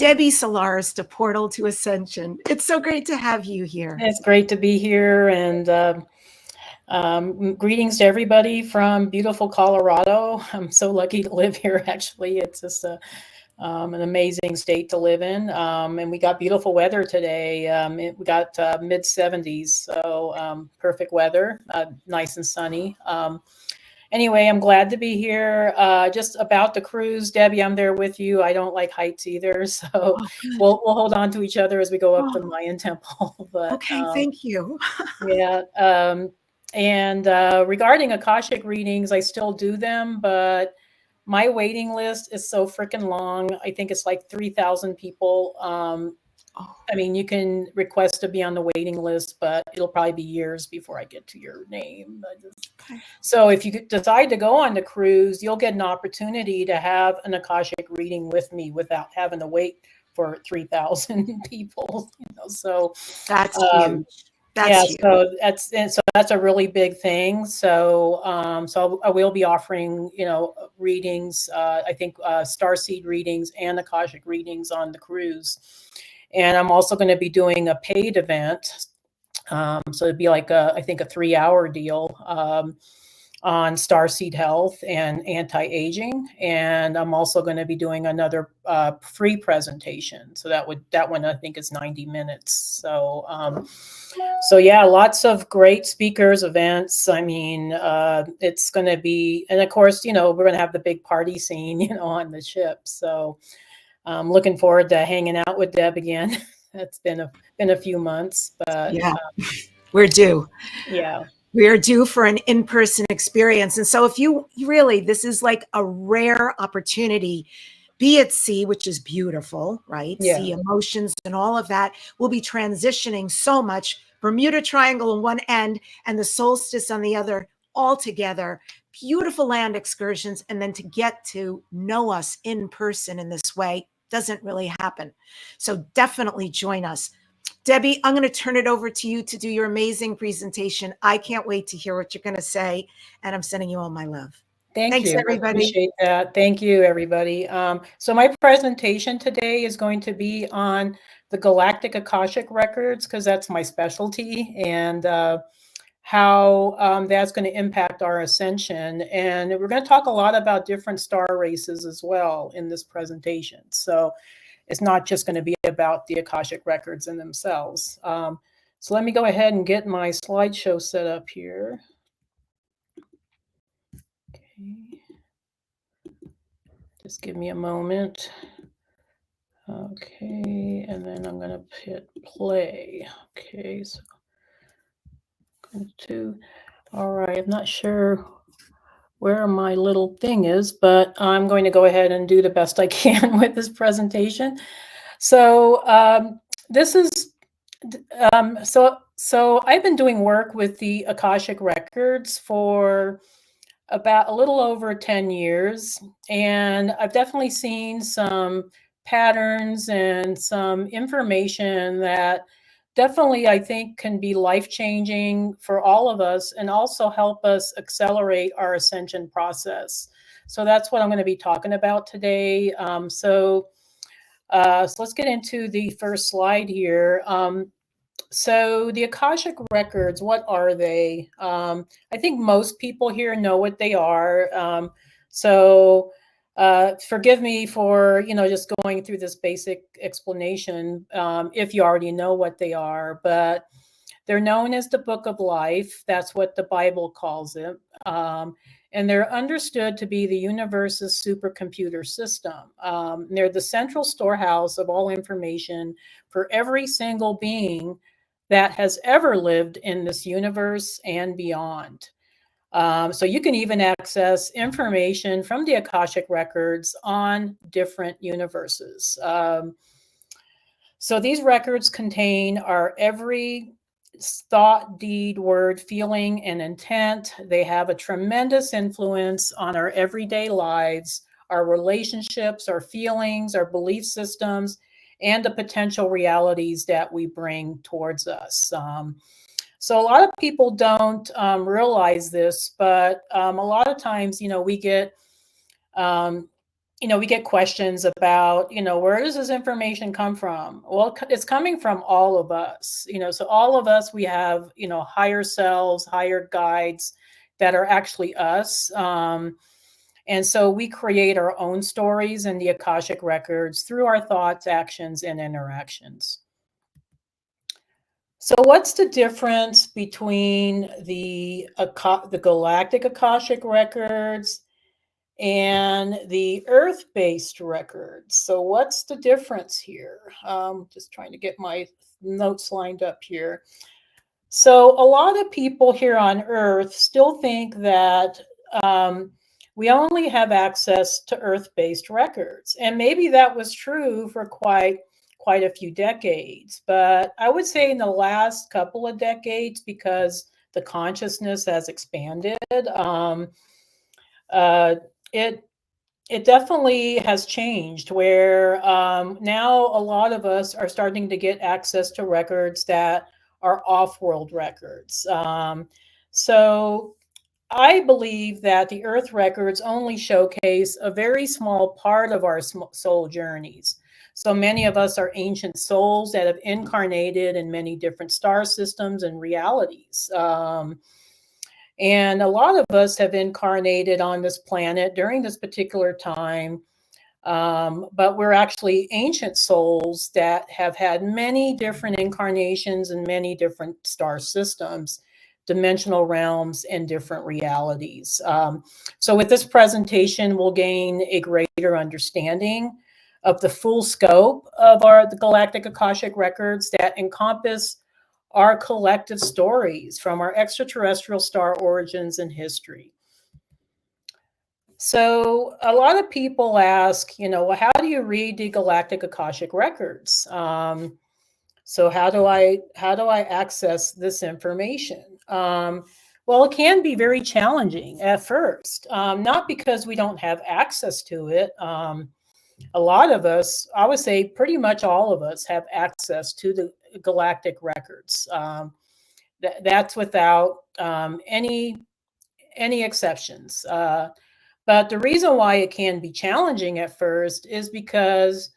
Debbie Solaris, the portal to ascension. It's so great to have you here. It's great to be here, and greetings to everybody from beautiful Colorado. I'm so lucky to live here, actually. It's just an amazing state to live in. And we got beautiful weather today. We got mid 70s, so perfect weather, nice and sunny. Anyway, I'm glad to be here. Just about the cruise, Debbie, I'm there with you. I don't like heights either, so we'll hold on to each other as we go up the Mayan temple. But okay, thank you. Yeah, and regarding Akashic readings, I still do them, but my waiting list is so freaking long. I think it's like 3,000 people. I mean, you can request to be on the waiting list, but it'll probably be years before I get to your name. So if you decide to go on the cruise, you'll get an opportunity to have an Akashic reading with me without having to wait for 3,000 people. So that's huge. That's huge. So that's a really big thing. So I will be offering readings. I think starseed readings and Akashic readings on the cruise. And I'm also going to be doing a paid event. So it'd be like I think a 3-hour deal on starseed health and anti-aging. And I'm also going to be doing another free presentation. So that one I think is 90 minutes. So yeah, lots of great speakers, events. I mean, it's going to be, and of course, we're going to have the big party scene, on the ship. So I'm looking forward to hanging out with Deb again. It's been a few months, but yeah, we're due. Yeah. We are due for an in-person experience. And so if you really, this is like a rare opportunity, be at sea, which is beautiful, right? Yeah. Sea emotions and all of that. We'll be transitioning so much. Bermuda Triangle on one end and the solstice on the other, all together. Beautiful land excursions. And then to get to know us in person in this way doesn't really happen. So definitely join us. Debbie, I'm going to turn it over to you to do your amazing presentation. I can't wait to hear what you're going to say. And I'm sending you all my love. Thanks, everybody. I appreciate that. Thank you, everybody. So my presentation today is going to be on the Galactic Akashic records, because that's my specialty, and how that's going to impact our ascension. And we're going to talk a lot about different star races as well in this presentation. So it's not just going to be about the Akashic records in themselves. So let me go ahead and get my slideshow set up here. Okay. Just give me a moment. Okay, and then I'm going to hit play. Okay, so all right, I'm not sure where my little thing is, but I'm going to go ahead and do the best I can with this presentation. So this is, so I've been doing work with the Akashic records for about a little over 10 years, and I've definitely seen some patterns and some information that definitely I think can be life-changing for all of us and also help us accelerate our ascension process. So that's what I'm going to be talking about today. So let's get into the first slide here. So the Akashic records, what are they? I think most people here know what they are. Forgive me for, just going through this basic explanation if you already know what they are, but they're known as the Book of Life. That's what the Bible calls it. And they're understood to be the universe's supercomputer system. They're the central storehouse of all information for every single being that has ever lived in this universe and beyond. So you can even access information from the Akashic records on different universes. So these records contain our every thought, deed, word, feeling, and intent. They have a tremendous influence on our everyday lives, our relationships, our feelings, our belief systems, and the potential realities that we bring towards us. So a lot of people don't realize this, but a lot of times, we get we get questions about, where does this information come from? Well, it's coming from all of us, so all of us, we have, higher selves, higher guides that are actually us. And so we create our own stories in the Akashic records through our thoughts, actions, and interactions. So what's the difference between the galactic Akashic records and the Earth-based records? So what's the difference here? Just trying to get my notes lined up here. So a lot of people here on Earth still think that we only have access to Earth-based records. And maybe that was true for quite a few decades. But I would say in the last couple of decades, because the consciousness has expanded, it definitely has changed, where now a lot of us are starting to get access to records that are off-world records. So I believe that the Earth records only showcase a very small part of our soul journeys. So many of us are ancient souls that have incarnated in many different star systems and realities. And a lot of us have incarnated on this planet during this particular time. But we're actually ancient souls that have had many different incarnations in many different star systems, dimensional realms, and different realities. So with this presentation, we'll gain a greater understanding of the full scope of the Galactic Akashic records that encompass our collective stories from our extraterrestrial star origins and history. So a lot of people ask, how do you read the Galactic Akashic records? So how do I access this information? Well, it can be very challenging at first, not because we don't have access to it. A lot of us, I would say pretty much all of us, have access to the galactic records. That's without any exceptions. But the reason why it can be challenging at first is because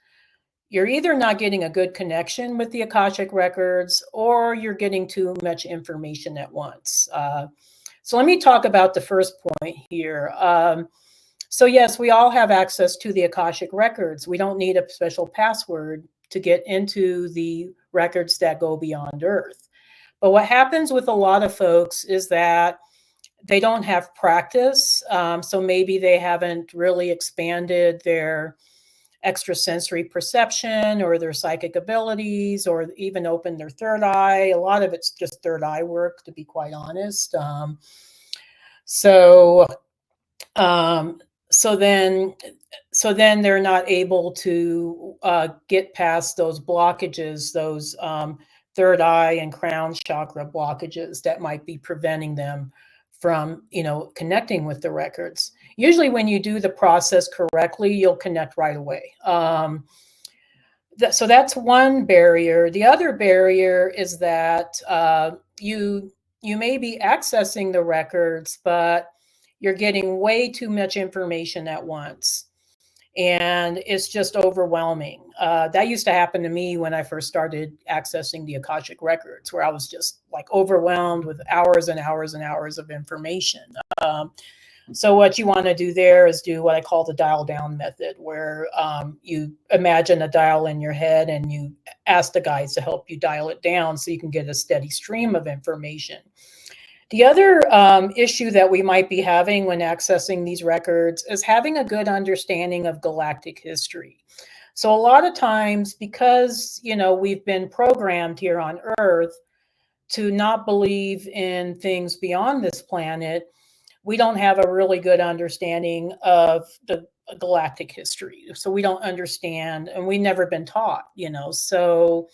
you're either not getting a good connection with the Akashic records, or you're getting too much information at once. So let me talk about the first point here. So yes, we all have access to the Akashic records. We don't need a special password to get into the records that go beyond Earth. But what happens with a lot of folks is that they don't have practice. So maybe they haven't really expanded their extrasensory perception or their psychic abilities, or even opened their third eye. A lot of it's just third eye work, to be quite honest. So then they're not able to get past those blockages, those third eye and crown chakra blockages that might be preventing them from, connecting with the records. Usually when you do the process correctly, you'll connect right away. So that's one barrier. The other barrier is that you may be accessing the records, but you're getting way too much information at once. And it's just overwhelming. That used to happen to me when I first started accessing the Akashic records, where I was just like overwhelmed with hours and hours and hours of information. So what you want to do there is do what I call the dial down method, where you imagine a dial in your head and you ask the guides to help you dial it down so you can get a steady stream of information. The other issue that we might be having when accessing these records is having a good understanding of galactic history. So a lot of times, because we've been programmed here on Earth to not believe in things beyond this planet, we don't have a really good understanding of the galactic history. So we don't understand, and we've never been taught, So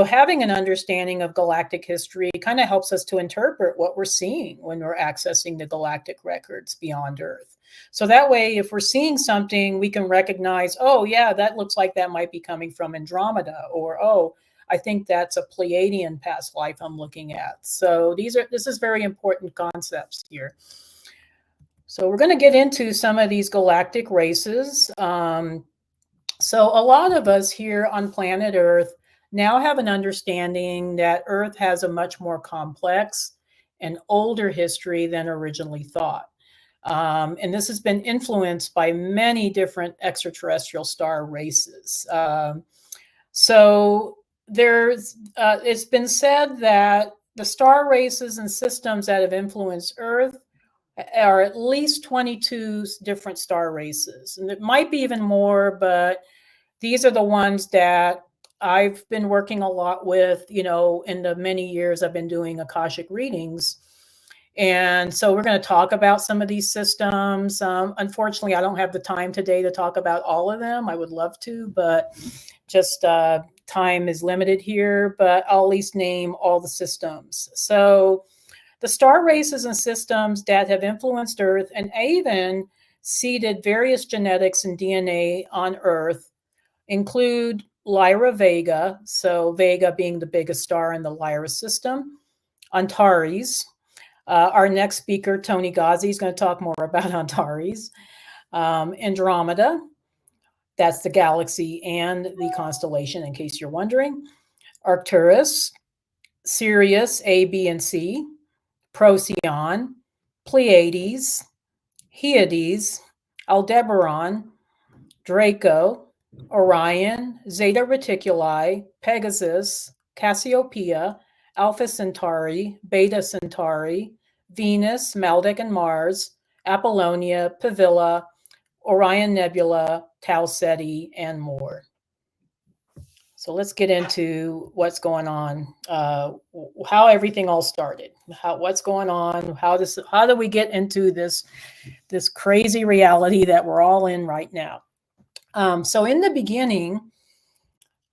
having an understanding of galactic history kind of helps us to interpret what we're seeing when we're accessing the galactic records beyond Earth. So that way, if we're seeing something, we can recognize, oh yeah, that looks like that might be coming from Andromeda, or oh, I think that's a Pleiadian past life I'm looking at. So this is very important concepts here. So we're going to get into some of these galactic races. So a lot of us here on planet Earth now have an understanding that Earth has a much more complex and older history than originally thought. And this has been influenced by many different extraterrestrial star races. So it's been said that the star races and systems that have influenced Earth are at least 22 different star races. And it might be even more, but these are the ones that I've been working a lot with, in the many years I've been doing Akashic readings. And so we're going to talk about some of these systems. Unfortunately, I don't have the time today to talk about all of them. I would love to, but just time is limited here, but I'll at least name all the systems. So the star races and systems that have influenced Earth and even seeded various genetics and DNA on Earth include Lyra Vega, so Vega being the biggest star in the Lyra system, Antares. Our next speaker, Tony Ghazi, is going to talk more about Antares. Andromeda, that's the galaxy and the constellation, in case you're wondering. Arcturus, Sirius, A, B, and C, Procyon, Pleiades, Hyades, Aldebaran, Draco, Orion, Zeta Reticuli, Pegasus, Cassiopeia, Alpha Centauri, Beta Centauri, Venus, Maldek and Mars, Apollonia, Pavilla, Orion Nebula, Tau Ceti, and more. So let's get into what's going on, how everything all started, what's going on, how do we get into this crazy reality that we're all in right now. So in the beginning,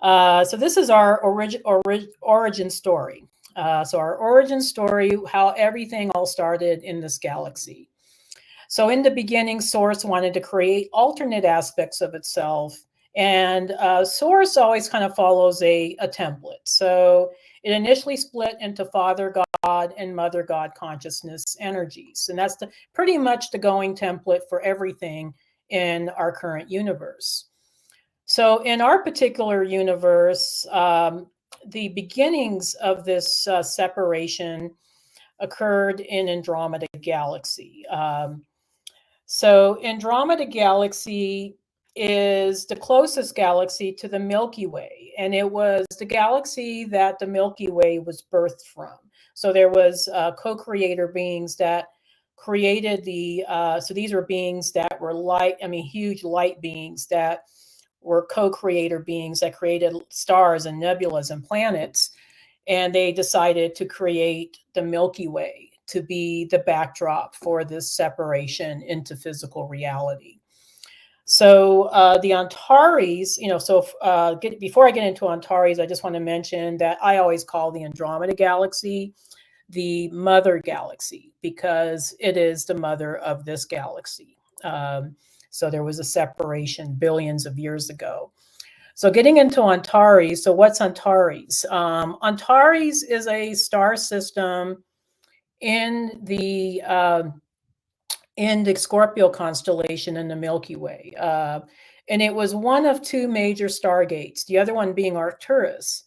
so this is our origin story. So our origin story, how everything all started in this galaxy. So in the beginning, Source wanted to create alternate aspects of itself. And Source always kind of follows a template. So it initially split into Father God and Mother God consciousness energies. And that's pretty much the going template for everything in our current universe. So in our particular universe, the beginnings of this separation occurred in Andromeda Galaxy. So Andromeda Galaxy is the closest galaxy to the Milky Way, and it was the galaxy that the Milky Way was birthed from. So there was co-creator beings that created so these were beings that were huge light beings that were co-creator beings that created stars and nebulas and planets, and they decided to create the Milky Way to be the backdrop for this separation into physical reality. So the Antares, before I get into Antares, I just want to mention that I always call the Andromeda Galaxy the mother galaxy because it is the mother of this galaxy. So there was a separation billions of years ago. So getting into Antares, so what's Antares? Antares is a star system in the Scorpio constellation in the Milky Way. And it was one of two major stargates, the other one being Arcturus.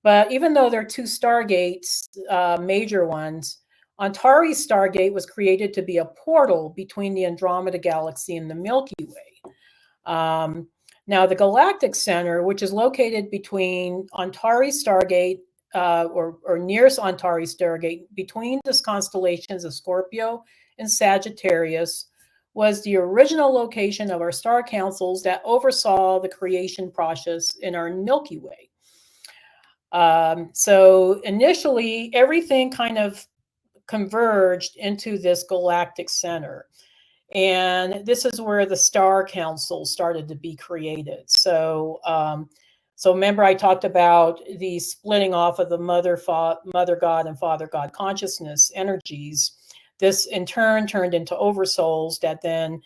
But even though there are two stargates, major ones, Antares Stargate was created to be a portal between the Andromeda Galaxy and the Milky Way. Now, the Galactic Center, which is located between Antares Stargate or near Antares Stargate, between the constellations of Scorpio and Sagittarius, was the original location of our star councils that oversaw the creation process in our Milky Way. So initially, everything kind of converged into this galactic center. And this is where the star council started to be created. So, so remember I talked about the splitting off of the Mother God and Father God consciousness energies. This in turn turned into oversouls that then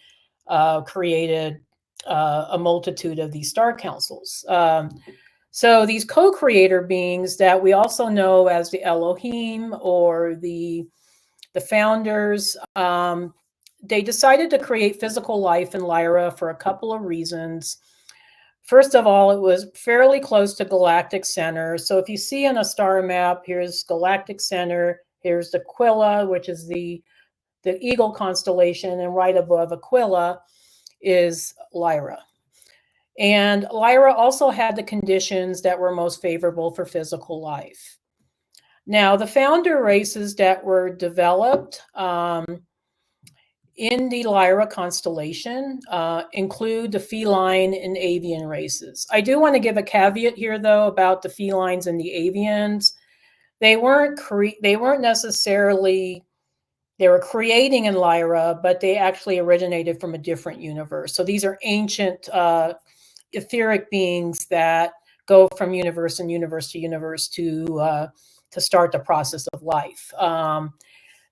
created a multitude of these star councils. So these co-creator beings that we also know as the Elohim or the founders, they decided to create physical life in Lyra for a couple of reasons. First of all, it was fairly close to galactic center. So if you see on a star map, here's galactic center, here's Aquila, which is the Eagle constellation, and right above Aquila is Lyra. And Lyra also had the conditions that were most favorable for physical life. Now, the founder races that were developed in the Lyra constellation include the feline and avian races. I do want to give a caveat here, though, about the felines and the avians. They weren't necessarily, they were creating in Lyra, but they actually originated from a different universe. So these are ancient etheric beings that go from universe and universe to universe to start the process of life.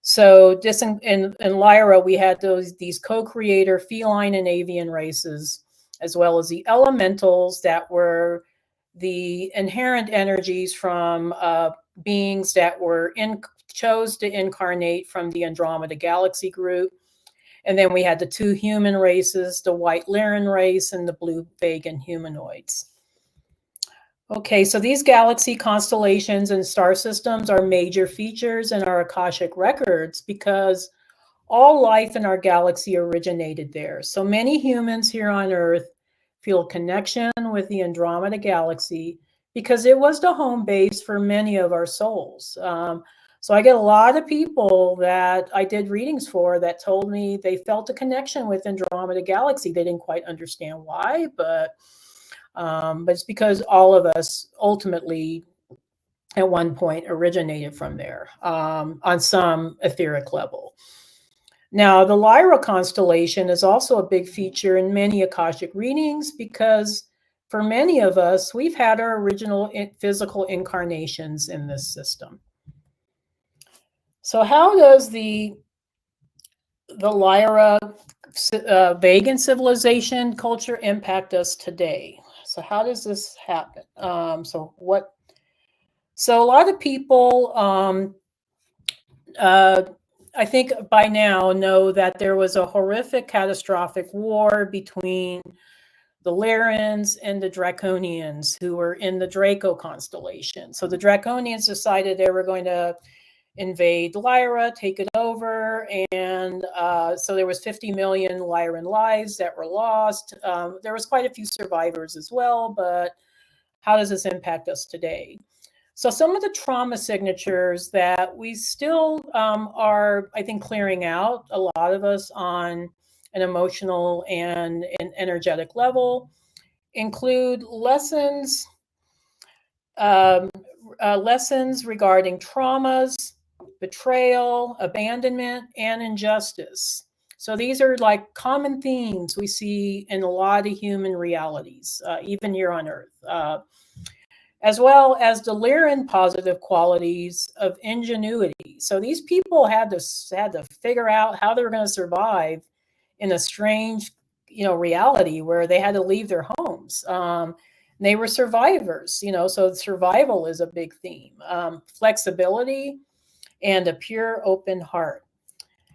So this in Lyra, we had these co-creator feline and avian races, as well as the elementals that were the inherent energies from beings that were chose to incarnate from the Andromeda Galaxy group. And then we had the two human races, the white Lyran race and the blue Vegan humanoids. Okay, so these galaxy constellations and star systems are major features in our Akashic records because all life in our galaxy originated there. So many humans here on Earth feel a connection with the Andromeda Galaxy because it was the home base for many of our souls. So I get a lot of people that I did readings for that told me they felt a connection with Andromeda Galaxy. They didn't quite understand why, but it's because all of us ultimately at one point originated from there on some etheric level. Now, the Lyra constellation is also a big feature in many Akashic readings because for many of us, we've had our original physical incarnations in this system. So how does the Lyra Vegan civilization culture impact us today? So how does this happen? So a lot of people, I think by now know that there was a horrific, catastrophic war between the Lyrans and the Draconians who were in the Draco constellation. So the Draconians decided they were going to invade Lyra, take it over, and so there was 50 million Lyran lives that were lost. There was quite a few survivors as well, but how does this impact us today? So some of the trauma signatures that we still are, I think, clearing out, a lot of us on an emotional and an energetic level, include lessons regarding traumas, betrayal, abandonment, and injustice. So these are like common themes we see in a lot of human realities, even here on Earth, as well as the Lyran positive qualities of ingenuity. So these people had to figure out how they were going to survive in a strange, reality where they had to leave their homes. They were survivors, so survival is a big theme. Flexibility and a pure open heart.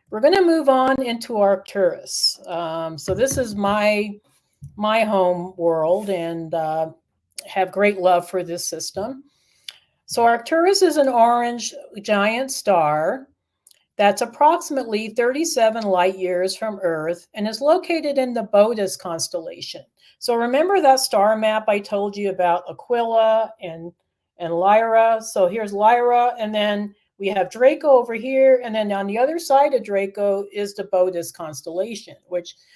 We're going to move on into Arcturus. So this is my home world and have great love for this system. So Arcturus is an orange giant star that's approximately 37 light years from Earth and is located in the Bodas constellation. So remember that star map I told you about Aquila and Lyra? So here's Lyra, and then we have Draco over here, and then on the other side of Draco is the Bodas constellation,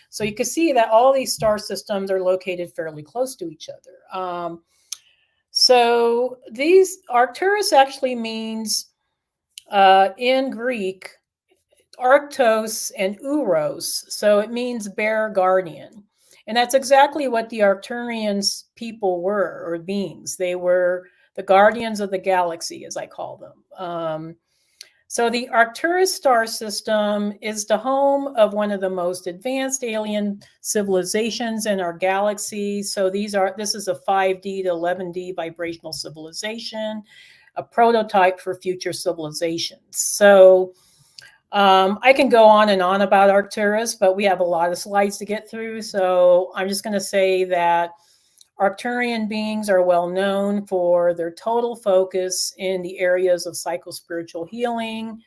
so you can see that all these star systems are located fairly close to each other. So these Arcturus actually means in Greek, Arctos and Uros. So it means bear guardian. And that's exactly what the Arcturians people were, or beings. They were the guardians of the galaxy, as I call them. So the Arcturus star system is the home of one of the most advanced alien civilizations in our galaxy. So this is a 5D to 11D vibrational civilization, a prototype for future civilizations. So I can go on and on about Arcturus, but we have a lot of slides to get through. So I'm just going to say that Arcturian beings are well known for their total focus in the areas of psychospiritual healing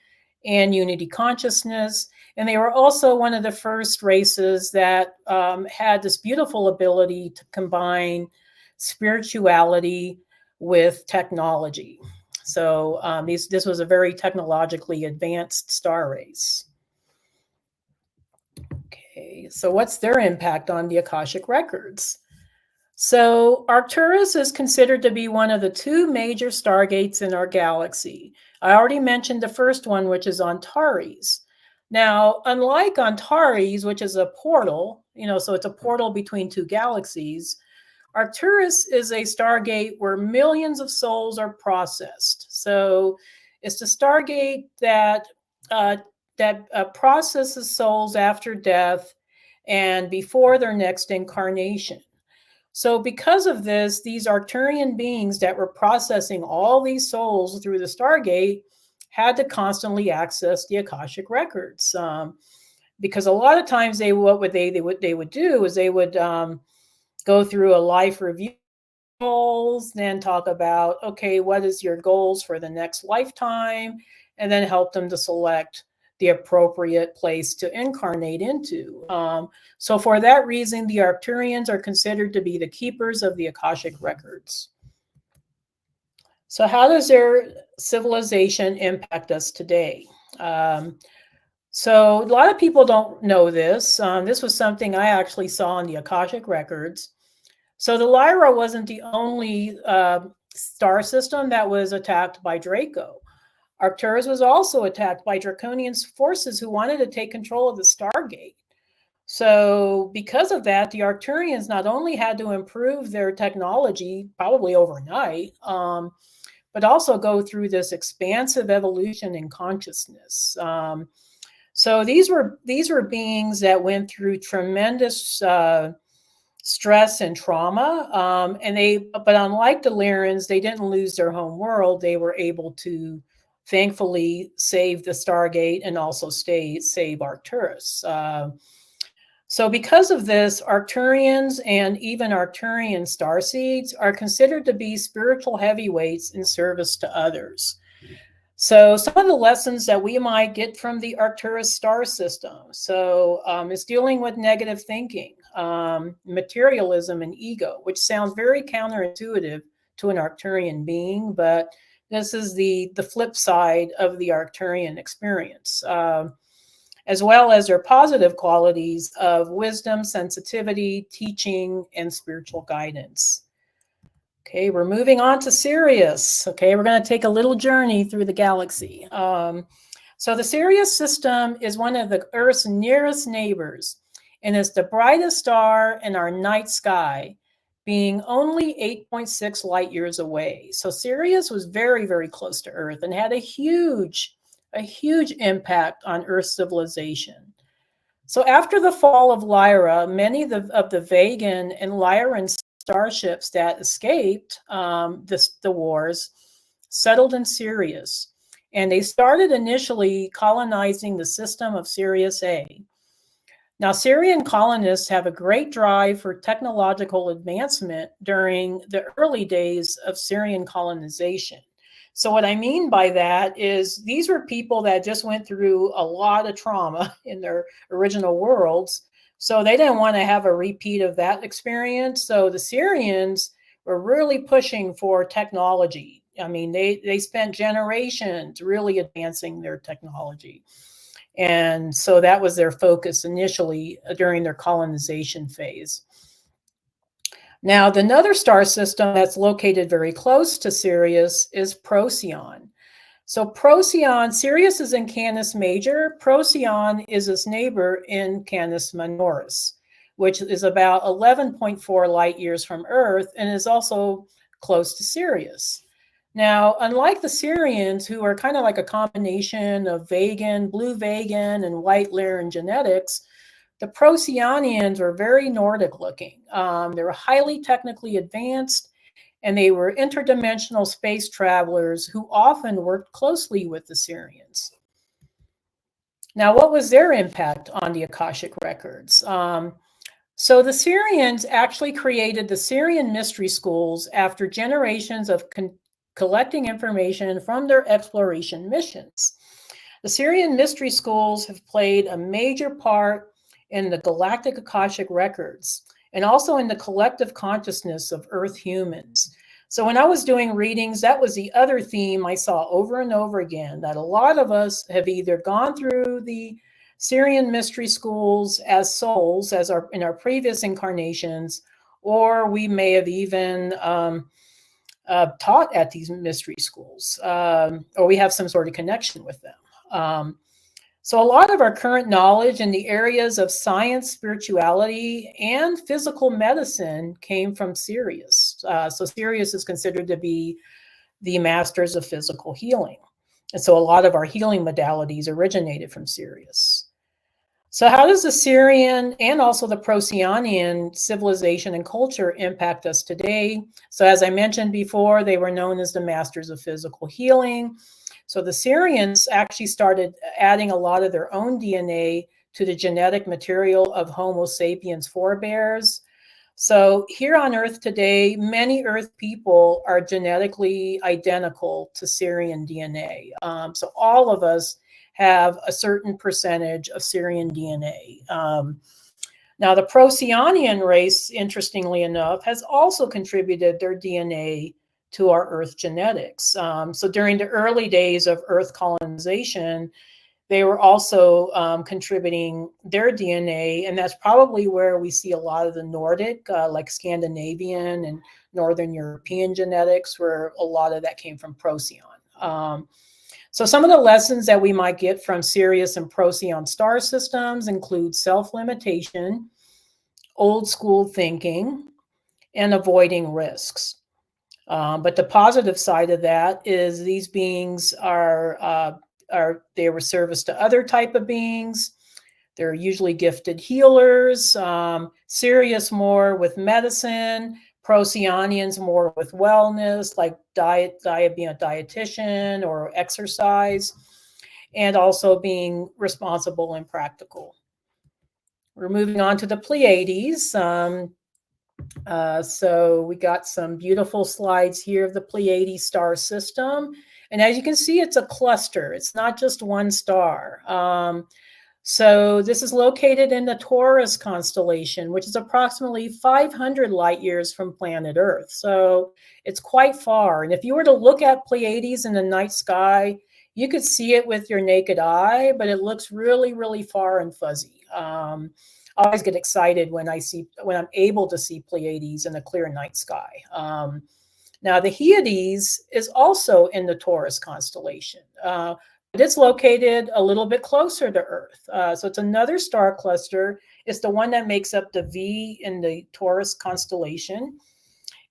and unity consciousness. And they were also one of the first races that had this beautiful ability to combine spirituality with technology. So this was a very technologically advanced star race. Okay, so what's their impact on the Akashic records? So Arcturus is considered to be one of the two major stargates in our galaxy. I already mentioned the first one, which is Antares. Now, unlike Antares, which is a portal, so it's a portal between two galaxies, Arcturus is a stargate where millions of souls are processed. So it's the stargate that processes souls after death and before their next incarnation. So because of this, these Arcturian beings that were processing all these souls through the Stargate had to constantly access the Akashic records. Because a lot of times they would do is they would go through a life review goals, then talk about, okay, what is your goals for the next lifetime, and then help them to select the appropriate place to incarnate into. So for that reason, the Arcturians are considered to be the keepers of the Akashic records. So how does their civilization impact us today? So a lot of people don't know this. This was something I actually saw in the Akashic records. So the Lyra wasn't the only star system that was attacked by Draco. Arcturus was also attacked by Draconian forces who wanted to take control of the Stargate. So because of that, the Arcturians not only had to improve their technology, probably overnight, but also go through this expansive evolution in consciousness. So these were beings that went through tremendous stress and trauma, but unlike the Lyrans, they didn't lose their home world. They were able to thankfully save the Stargate and also save Arcturus. So because of this, Arcturians and even Arcturian starseeds are considered to be spiritual heavyweights in service to others. So some of the lessons that we might get from the Arcturus star system, is dealing with negative thinking, materialism, and ego, which sounds very counterintuitive to an Arcturian being, but this is the flip side of the Arcturian experience, as well as their positive qualities of wisdom, sensitivity, teaching, and spiritual guidance. Okay, we're moving on to Sirius. Okay, we're going to take a little journey through the galaxy. So the Sirius system is one of the Earth's nearest neighbors, and is the brightest star in our night sky, being only 8.6 light years away. So Sirius was very, very close to Earth and had a huge impact on Earth's civilization. So after the fall of Lyra, many of the Vegan and Lyran starships that escaped the wars settled in Sirius, and they started initially colonizing the system of Sirius A. Now, Sirian colonists have a great drive for technological advancement during the early days of Sirian colonization. So what I mean by that is these were people that just went through a lot of trauma in their original worlds. So they didn't want to have a repeat of that experience. So the Sirians were really pushing for technology. I mean, they spent generations really advancing their technology. And so that was their focus initially during their colonization phase. Now, another star system that's located very close to Sirius is Procyon. So Procyon, Sirius is in Canis Major. Procyon is its neighbor in Canis Minoris, which is about 11.4 light years from Earth and is also close to Sirius. Now, unlike the Sirians, who are kind of like a combination of Vegan, blue Vegan, and white Lyran genetics, the Procyonians were very Nordic looking. They were highly technically advanced, and they were interdimensional space travelers who often worked closely with the Sirians. Now, what was their impact on the Akashic records? So the Syrians actually created the Syrian mystery schools after generations of collecting information from their exploration missions. The Syrian mystery schools have played a major part in the Galactic Akashic records and also in the collective consciousness of Earth humans. So when I was doing readings, that was the other theme I saw over and over again, that a lot of us have either gone through the Syrian mystery schools as souls, in our previous incarnations, or we may have even taught at these mystery schools, or we have some sort of connection with them. So a lot of our current knowledge in the areas of science, spirituality, and physical medicine came from Sirius. So Sirius is considered to be the masters of physical healing. And so a lot of our healing modalities originated from Sirius. So how does the Syrian and also the Procyon civilization and culture impact us today? So as I mentioned before, they were known as the masters of physical healing. So the Syrians actually started adding a lot of their own DNA to the genetic material of Homo sapiens forebears. So here on Earth today, many Earth people are genetically identical to Syrian DNA. So all of us have a certain percentage of Syrian DNA. Now, the Procyon race, interestingly enough, has also contributed their DNA to our Earth genetics. So during the early days of Earth colonization, they were also contributing their DNA, and that's probably where we see a lot of the Nordic, like Scandinavian and Northern European genetics, where a lot of that came from Procyon. So some of the lessons that we might get from Sirius and Procyon star systems include self-limitation, old school thinking, and avoiding risks. But the positive side of that is these beings they were service to other type of beings. They're usually gifted healers. Sirius more with medicine. Procyonians more with wellness, like being a dietitian or exercise, and also being responsible and practical. We're moving on to the Pleiades. So we got some beautiful slides here of the Pleiades star system. And as you can see, it's a cluster. It's not just one star. So this is located in the Taurus constellation, which is approximately 500 light years from planet Earth. So it's quite far. And if you were to look at Pleiades in the night sky, you could see it with your naked eye, but it looks really, really far and fuzzy. I always get excited when I'm able to see Pleiades in a clear night sky. Now, the Hyades is also in the Taurus constellation, but it's located a little bit closer to Earth. So it's another star cluster. It's the one that makes up the V in the Taurus constellation,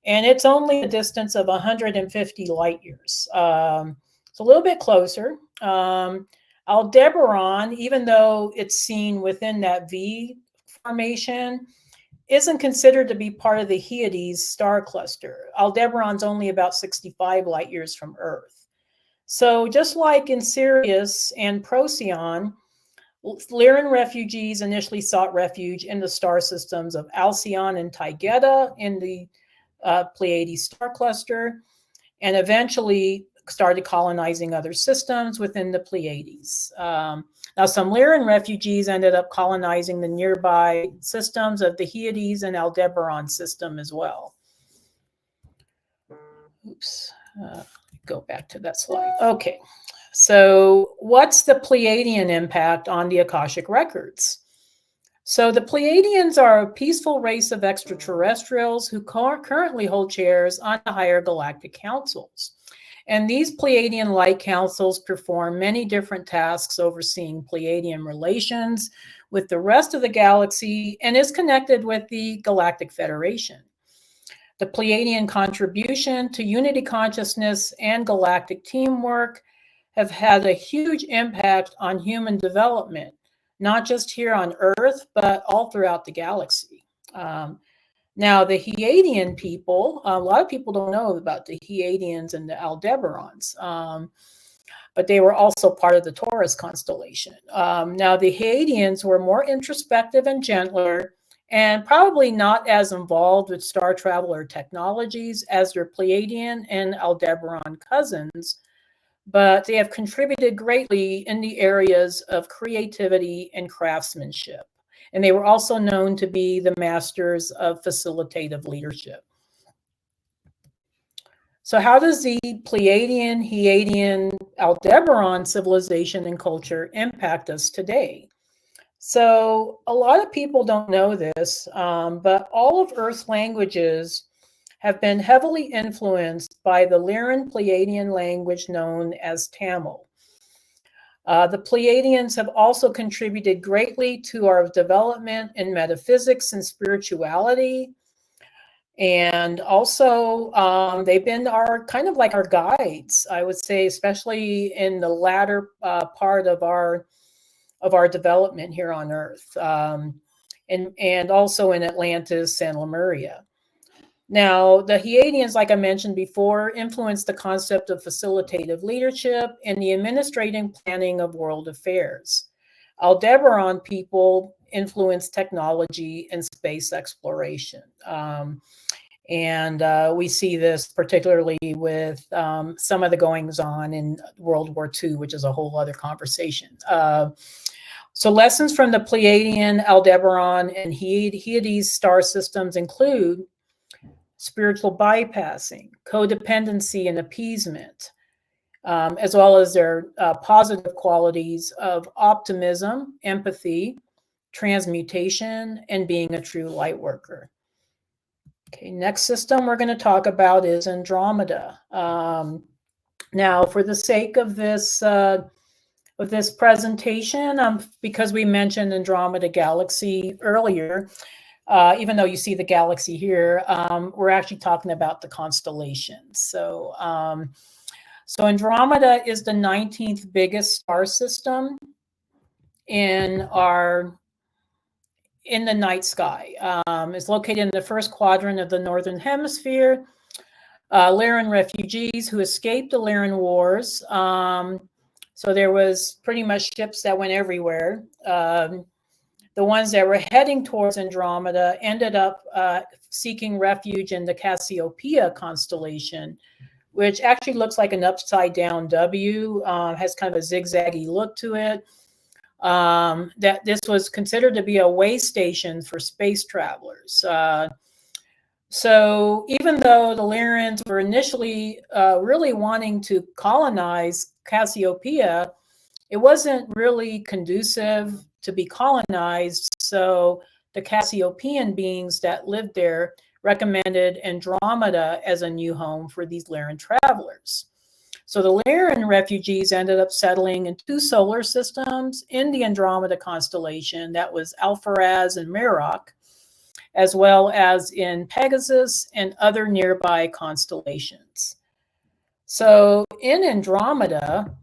and it's only a distance of 150 light years. It's a little bit closer. Aldebaran, even though it's seen within that V formation, isn't considered to be part of the Hyades star cluster. Aldebaran's only about 65 light years from Earth. So just like in Sirius and Procyon, Lyran refugees initially sought refuge in the star systems of Alcyon and Taygeta in the Pleiades star cluster, and eventually started colonizing other systems within the Pleiades. Now, some Lyran refugees ended up colonizing the nearby systems of the Hyades and Aldebaran system as well. Oops, go back to that slide. Okay, so what's the Pleiadian impact on the Akashic records? So the Pleiadians are a peaceful race of extraterrestrials who currently hold chairs on the higher galactic councils. And these Pleiadian light councils perform many different tasks overseeing Pleiadian relations with the rest of the galaxy and is connected with the Galactic Federation. The Pleiadian contribution to unity consciousness and galactic teamwork have had a huge impact on human development, not just here on Earth, but all throughout the galaxy. Now, the Hyadian people, a lot of people don't know about the Hyadians and the Aldebarans. but they were also part of the Taurus constellation. Now, the Hyades were more introspective and gentler, and probably not as involved with star travel or technologies as their Pleiadian and Aldebaran cousins, but they have contributed greatly in the areas of creativity and craftsmanship. And they were also known to be the masters of facilitative leadership. So how does the Pleiadian, Hyadian, Aldebaran civilization and culture impact us today? So a lot of people don't know this, but all of Earth's languages have been heavily influenced by the Lyran Pleiadian language known as Tamil. The Pleiadians have also contributed greatly to our development in metaphysics and spirituality. And also, they've been our kind of like our guides, I would say, especially in the latter part of our development here on Earth, and also in Atlantis and Lemuria. Now, the Hyadians, like I mentioned before, influenced the concept of facilitative leadership and the administrating planning of world affairs. Aldebaran people influenced technology and space exploration. And we see this particularly with some of the goings on in World War II, which is a whole other conversation. So lessons from the Pleiadian, Aldebaran, and Hyades star systems include spiritual bypassing, codependency, and appeasement, as well as their positive qualities of optimism, empathy, transmutation, and being a true light worker. Okay, next system we're going to talk about is Andromeda. Now, for the sake of this presentation, because we mentioned Andromeda Galaxy earlier, even though you see the galaxy here, we're actually talking about the constellations. So Andromeda is the 19th biggest star system in the night sky. It's located in the first quadrant of the northern hemisphere. Lyran refugees who escaped the Lyran wars. So there was pretty much ships that went everywhere. The ones that were heading towards Andromeda ended up seeking refuge in the Cassiopeia constellation, which actually looks like an upside down W, has kind of a zigzaggy look to it. That this was considered to be a way station for space travelers. So even though the Lyrans were initially really wanting to colonize Cassiopeia, it wasn't really conducive to be colonized. So the Cassiopeian beings that lived there recommended Andromeda as a new home for these Lyran travelers. So the Lyran refugees ended up settling in two solar systems in the Andromeda constellation. That was Alpharaz and Meroc, as well as in Pegasus and other nearby constellations. So in Andromeda,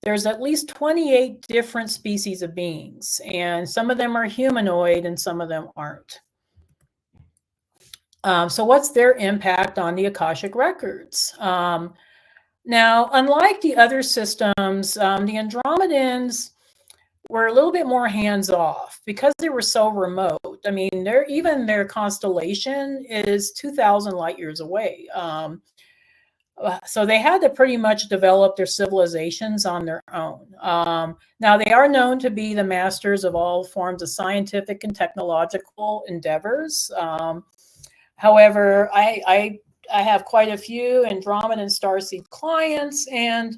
there's at least 28 different species of beings, and some of them are humanoid and some of them aren't. So what's their impact on the Akashic records? Now, unlike the other systems, the Andromedans were a little bit more hands-off because they were so remote. I mean, even their constellation is 2,000 light years away. So they had to pretty much develop their civilizations on their own. Now, they are known to be the masters of all forms of scientific and technological endeavors. However, I have quite a few Andromedan starseed clients and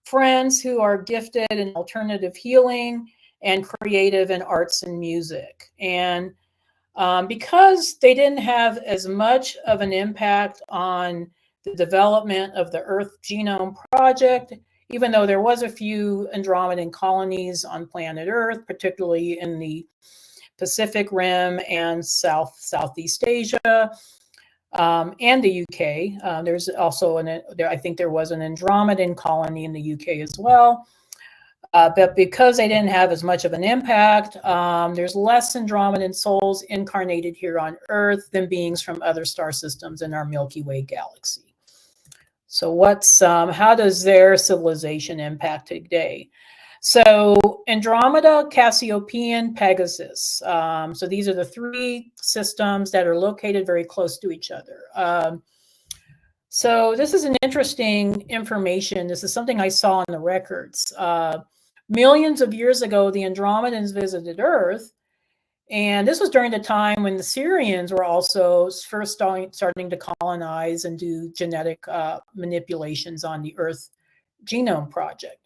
friends who are gifted in alternative healing and creative in arts and music. And because they didn't have as much of an impact on the development of the Earth Genome Project, even though there was a few Andromedan colonies on planet Earth, particularly in the Pacific Rim and Southeast Asia, and the UK. There's also I think there was an Andromedan colony in the UK as well. But because they didn't have as much of an impact, there's less Andromedan souls incarnated here on Earth than beings from other star systems in our Milky Way galaxy. So how does their civilization impact today? So Andromeda, Cassiopean, Pegasus. So these are the three systems that are located very close to each other. So this is an interesting information. This is something I saw in the records. Millions of years ago, the Andromedans visited Earth. And this was during the time when the Syrians were also first starting to colonize and do genetic manipulations on the Earth Genome Project.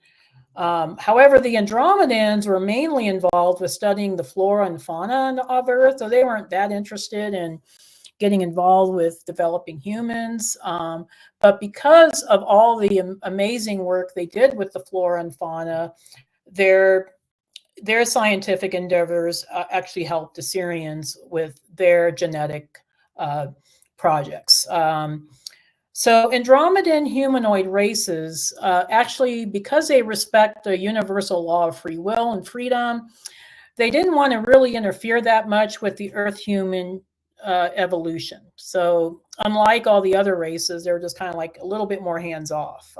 However, the Andromedans were mainly involved with studying the flora and fauna of Earth, so they weren't that interested in getting involved with developing humans. But because of all the amazing work they did with the flora and fauna, their scientific endeavors actually helped the Syrians with their genetic projects. So Andromedan humanoid races, actually, because they respect the universal law of free will and freedom, they didn't want to really interfere that much with the Earth human evolution. So unlike all the other races, they were just kind of like a little bit more hands off.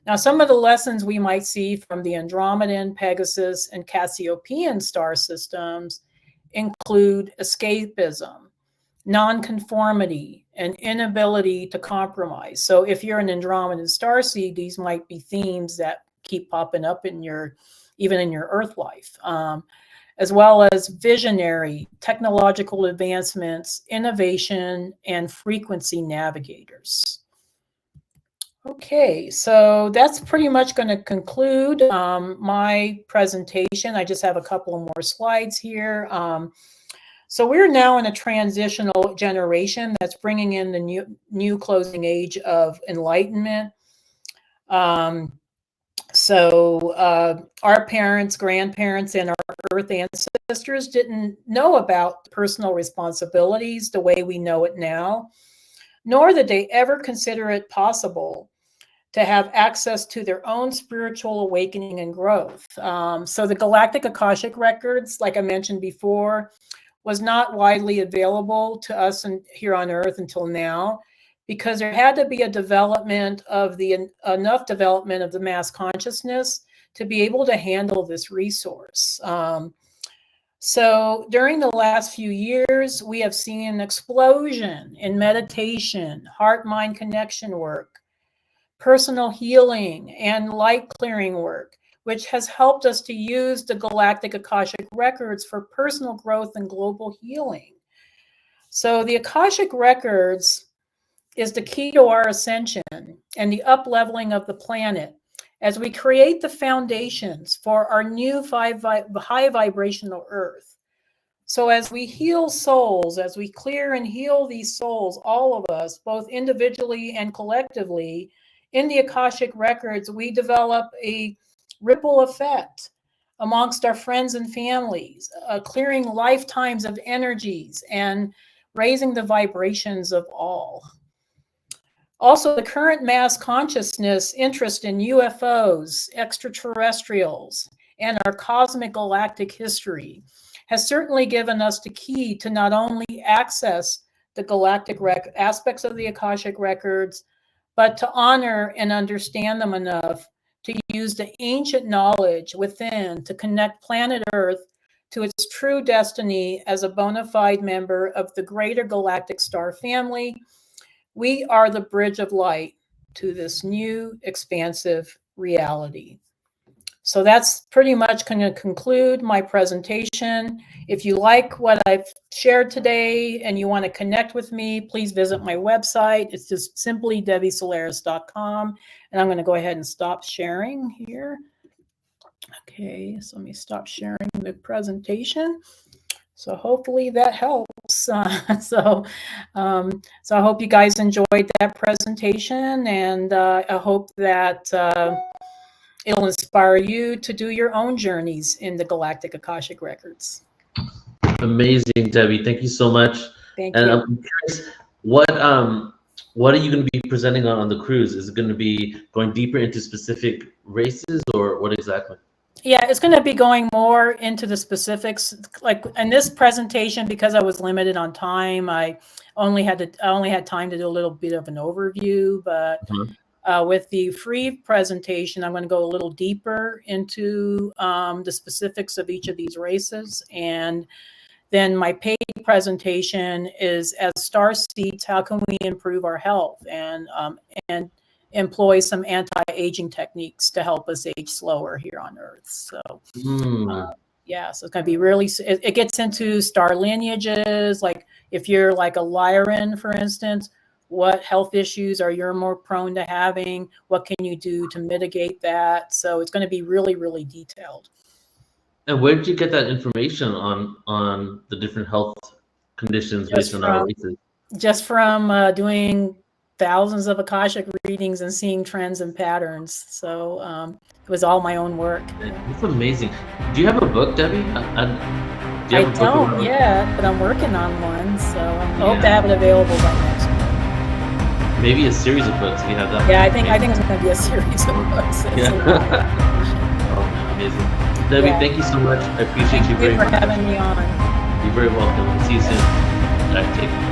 Now, some of the lessons we might see from the Andromedan, Pegasus, and Cassiopean star systems include escapism, nonconformity, and inability to compromise. So if you're an Andromedan starseed, these might be themes that keep popping up even in your Earth life, as well as visionary, technological advancements, innovation, and frequency navigators. Okay, so that's pretty much going to conclude my presentation. I just have a couple more slides here. So we're now in a transitional generation that's bringing in the new closing age of enlightenment. So our parents, grandparents, and our Earth ancestors didn't know about personal responsibilities the way we know it now, nor did they ever consider it possible to have access to their own spiritual awakening and growth. So the Galactic Akashic Records, like I mentioned before, was not widely available to us here on Earth until now, because there had to be a development of enough development of the mass consciousness to be able to handle this resource. So during the last few years, we have seen an explosion in meditation, heart-mind connection work, personal healing, and light clearing work, which has helped us to use the Galactic Akashic Records for personal growth and global healing. So the Akashic Records is the key to our ascension and the up-leveling of the planet as we create the foundations for our new high vibrational Earth. So as we heal souls, as we clear and heal these souls, all of us, both individually and collectively, in the Akashic Records, we develop a ripple effect amongst our friends and families, clearing lifetimes of energies and raising the vibrations of all. Also, the current mass consciousness interest in UFOs, extraterrestrials, and our cosmic galactic history has certainly given us the key to not only access the galactic aspects of the Akashic Records, but to honor and understand them enough to use the ancient knowledge within to connect planet Earth to its true destiny as a bona fide member of the greater galactic star family. We are the bridge of light to this new expansive reality. So that's pretty much going to conclude my presentation. If you like what I've shared today and you want to connect with me, please visit my website. It's just simply DebbieSolaris.com. And I'm going to go ahead and stop sharing here. Okay, so let me stop sharing the presentation. So hopefully that helps. So I hope you guys enjoyed that presentation, and I hope that it'll inspire you to do your own journeys in the Galactic Akashic Records. Amazing, Debbie. Thank you so much. Thank and you. I'm curious, what are you going to be presenting on the cruise? Is it going to be going deeper into specific races, or what exactly? Yeah, it's going to be going more into the specifics. Like in this presentation, because I was limited on time, I only had time to do a little bit of an overview. But with the free presentation, I'm going to go a little deeper into the specifics of each of these races. And then my paid presentation is, as star seeds, how can we improve our health and employ some anti-aging techniques to help us age slower here on Earth. So, yeah, so it's going to be really, it gets into star lineages. Like if you're like a Lyran, for instance, what health issues are you more prone to having? What can you do to mitigate that? So it's going to be really, really detailed. And where did you get that information on the different health conditions based on our races? Just from doing thousands of Akashic readings and seeing trends and patterns. So it was all my own work. It's amazing. Do you have a book, Debbie? I don't yet, but I'm working on one. So I hope to have it available by next week. Maybe a series of books. You have that? Yeah, I think it's going to be a series of books. Amazing. Debbie, thank you so much. I appreciate you very much. Thank you for having me on. You're very welcome. See you soon. All right, take care.